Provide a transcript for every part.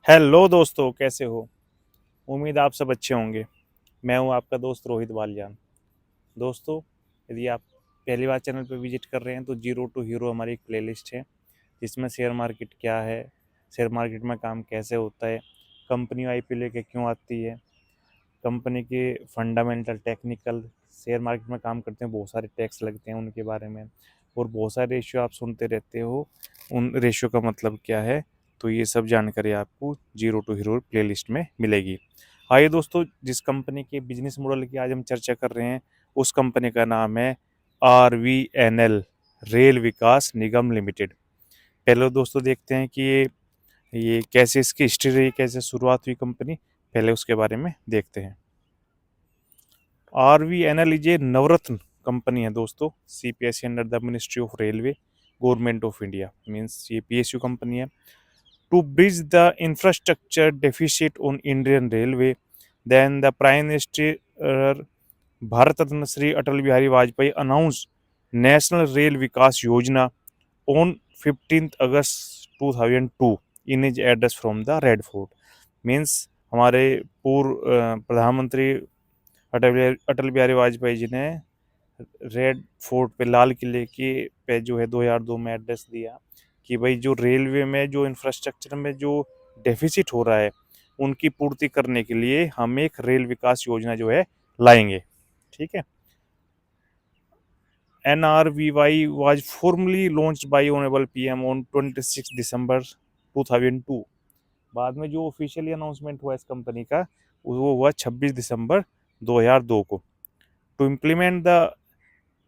Hello दोस्तों, कैसे हो? उम्मीद आप सब अच्छे होंगे। मैं हूं आपका दोस्त रोहित बालियान। दोस्तों, यदि आप पहली बार चैनल पर विजिट कर रहे हैं तो जीरो टू हीरो हमारी एक प्लेलिस्ट है जिसमें शेयर मार्केट क्या है, शेयर मार्केट में काम कैसे होता है, कंपनी आईपीओ लेके क्यों आती है, कंपनी के फंडामेंटल टेक्निकल, शेयर मार्केट में काम करते हैं बहुत सारे टैक्स लगते हैं उनके बारे में, और बहुत सारे रेशियो आप सुनते रहते हो, उन रेशियो का मतलब क्या है। तो ये सब जानकारी आपको जीरो टू हीरो प्लेलिस्ट में मिलेगी। आइए दोस्तों, जिस कंपनी के बिजनेस मॉडल की आज हम चर्चा कर रहे हैं उस कंपनी का नाम है RVNL, रेल विकास निगम लिमिटेड। पहले दोस्तों देखते हैं कि ये कैसे इसकी हिस्ट्री रही, कैसे शुरुआत हुई कंपनी, पहले उसके बारे में देखते हैं। RVNL is a Navratna company है दोस्तों, CPSE under the ministry of railway, government of India, means ये PSU कंपनी है। To bridge the infrastructure deficit on Indian railway, then the prime minister Bharat Ratna Shri Atal Bihari Vajpayee announce national rail Vikas Yojana on 15 August 2002 in is address from the red fort. Means हमारे पूर्व प्रधानमंत्री अटल बिहारी वाजपेयी जी ने red fort पे, लाल किले के पे जो है 2002 में एड्रेस दिया कि भाई जो रेलवे में जो इंफ्रास्ट्रक्चर में जो डेफिसिट हो रहा है उनकी पूर्ति करने के लिए हम एक रेल विकास योजना जो है लाएंगे। ठीक है। NRVY was formally launched by Honorable PM on 26 दिसंबर 2002। बाद में जो ऑफिशियली अनाउंसमेंट हुआ इस कंपनी का वो हुआ 26 दिसंबर 2002 को। To implement the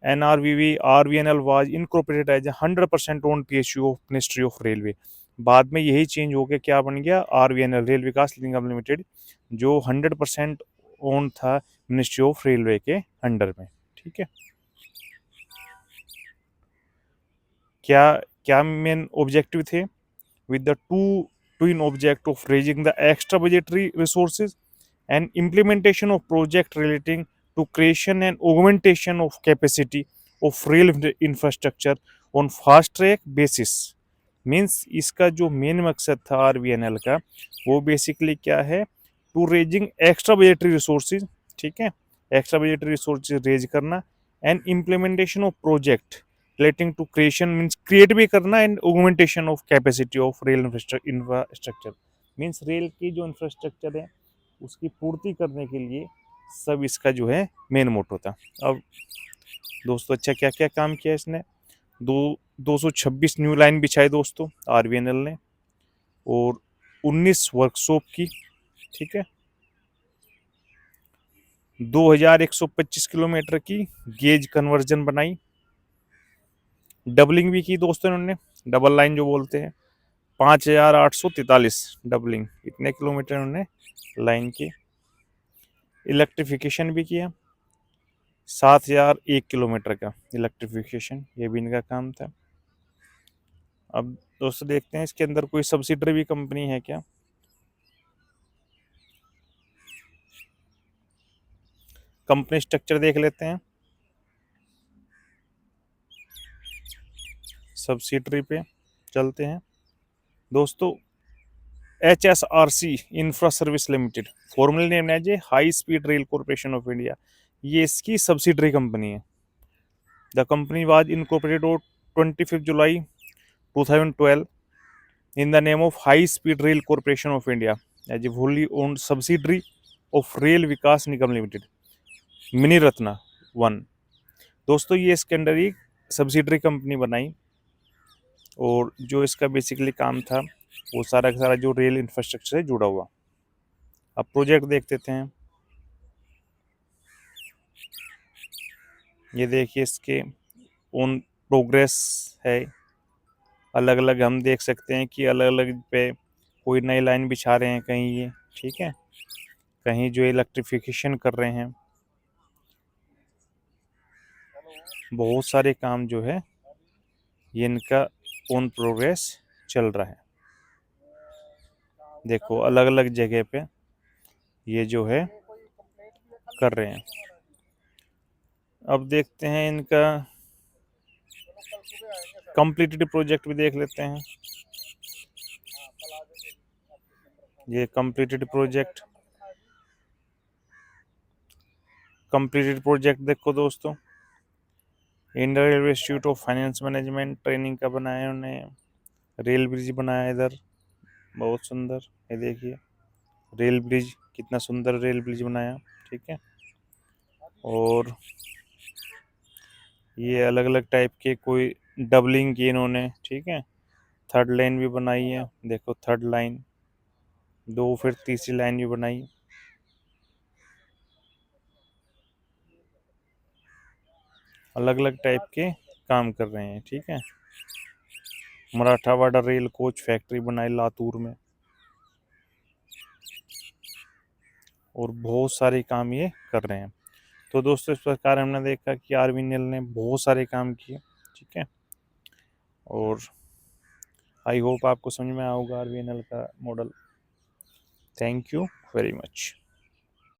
NRVV, RVNL was incorporated as a 100% owned PSU of Ministry of Railway। बाद में यही चेंज हो गया, क्या बन गया? RVNL, रेल विकास निगम लिमिटेड, जो 100% ओन था मिनिस्ट्री ऑफ रेलवे के अंडर में। ठीक है। क्या क्या मेन ऑब्जेक्टिव थे? with the twin object of raising the extra budgetary resources and implementation of project relating to creation and augmentation of capacity of rail infrastructure on fast track basis। Means इसका जो main मकसद था RVNL का, वो basically क्या है? To raising extra budgetary resources. ठीक है। एक्स्ट्रा बजटरी रिसोर्सेज रेज करना, and implementation of project relating to creation, means create भी करना, and augmentation of capacity of rail infrastructure. Means rail की जो इंफ्रास्ट्रक्चर है उसकी पूर्ति करने के लिए सब इसका जो है मेन मोटो था। अब दोस्तों, अच्छा क्या क्या काम किया इसने? 226 न्यू लाइन बिछाई दोस्तों RVNL ने, और 19 वर्कशॉप की। ठीक है। 2125 किलोमीटर की गेज कन्वर्जन बनाई। डबलिंग भी की दोस्तों इन्होंने, डबल लाइन जो बोलते हैं। 5843 डबलिंग, इतने किलोमीटर इन्होंने लाइन की। इलेक्ट्रिफिकेशन भी किया, 7001 किलोमीटर का इलेक्ट्रिफिकेशन, ये भी इनका काम था। अब दोस्तों देखते हैं इसके अंदर कोई सब्सिडरी भी कंपनी है क्या। कंपनी स्ट्रक्चर देख लेते हैं। सब्सिडरी पे चलते हैं दोस्तों। HSRC infra service limited, formerly name है जे high speed rail corporation of India, ये इसकी सब्सिडरी कंपनी है। The company was incorporated on 25 July 2012 in the name of High Speed Rail Corporation of India as a wholly owned subsidiary of Rail Vikas Nigam Limited, mini Ratna one. दोस्तों, ये इसके अंदर एक subsidiary company बनाई, और जो इसका बेसिकली काम था वो सारा का सारा जो रेल इंफ्रास्ट्रक्चर से जुड़ा हुआ। अब प्रोजेक्ट देख लेते हैं। ये देखिए इसके ऑन प्रोग्रेस है, अलग अलग हम देख सकते हैं कि अलग अलग पे कोई नई लाइन बिछा रहे हैं कहीं ये। ठीक है। कहीं जो इलेक्ट्रिफिकेशन कर रहे हैं, बहुत सारे काम जो है ये इनका ऑन प्रोग्रेस चल रहा है। देखो अलग अलग जगह पे ये जो है कर रहे हैं। अब देखते हैं इनका कंप्लीटेड प्रोजेक्ट भी देख लेते हैं। ये कंप्लीटेड प्रोजेक्ट देखो दोस्तों, Indian railway institute of finance management training का बनाया है उन्हें। रेल ब्रिज बनाया है इधर, बहुत सुंदर। ये देखिए रेल ब्रिज, कितना सुंदर रेल ब्रिज बनाया, ठीक है। और ये अलग अलग टाइप के कोई डबलिंग की इन्होंने, ठीक है। थर्ड लाइन भी बनाई है, देखो थर्ड लाइन, दो फिर तीसरी लाइन भी बनाई। अलग अलग टाइप के काम कर रहे हैं, ठीक है। मराठावाड़ा रेल कोच फैक्ट्री बनाई लातूर में, और बहुत सारे काम ये कर रहे हैं। तो दोस्तों इस प्रकार हमने देखा कि आरवीएनएल ने बहुत सारे काम किए, ठीक है। और आई होप आपको समझ में आऊगा आरवीएनएल का model. Thank you very much.